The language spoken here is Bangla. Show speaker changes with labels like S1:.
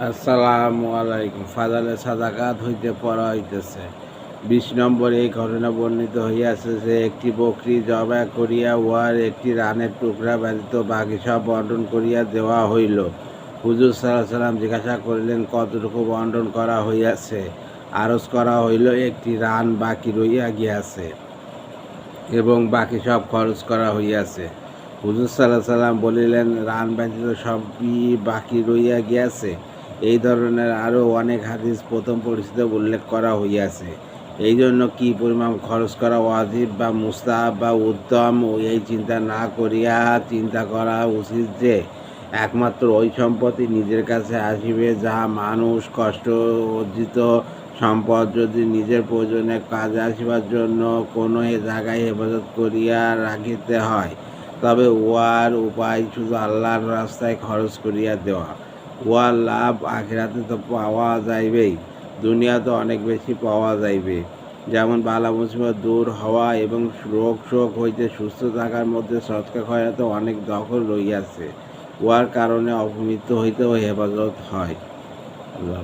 S1: আসসালামু আলাইকুম। ফাজালে সাদাকাত হইতে পড়া হইতেছে ২০ নম্বর। এই ঘটনা বর্ণিত হইয়াছে যে একটি বকরী জবাই করিয়া উহার একটি রানের টুকরা ব্যতীত বাকি সব বণ্টন করিয়া দেওয়া হইল। হুজুর সাল্লাল্লাহু সাল্লাম জিজ্ঞাসা করিলেন, কতটুকু বণ্টন করা হইয়াছে? আরজ করা হইল, একটি রান বাকি রহিয়া গিয়াছে এবং বাকি সব খরচ করা হইয়াছে। হুজুর সাল্লাল্লাহু সাল্লাম বলিলেন, রান ব্যতীত সবই বাকি রহিয়া গিয়াছে। এই ধরনের আরও অনেক হাদিস প্রথম পরিচিতি উল্লেখ করা হইয়াছে। এই জন্য কি পরিমাণ খরচ করা ওয়াজিব বা মুস্তাহাব বা উত্তম এই চিন্তা না করিয়া চিন্তা করা উচিত যে একমাত্র ওই সম্পত্তি নিজের কাছে আসিবে যা মানুষ কষ্ট অর্জিত সম্পদ। যদি নিজের প্রয়োজনে কাজে আসিবার জন্য কোনো জায়গায় হেফাজত করিয়া রাখিতে হয়, তবে উহার উপায় শুধু আল্লাহর রাস্তায় খরচ করিয়া দেওয়া। উহার লাভ আখিরাতে তো পাওয়া যাইবেই, দুনিয়াতে অনেক বেশি পাওয়া যাইবে। যেমন বালা মুসিবত দূর হওয়া এবং রোগ শোক হইতে সুস্থ থাকার মধ্যে সৎকা খয়রাতে অনেক দখল রহিয়াছে। উহার কারণে অপমৃত্যু হইতেও হেফাজত হয়। আল্লাহ।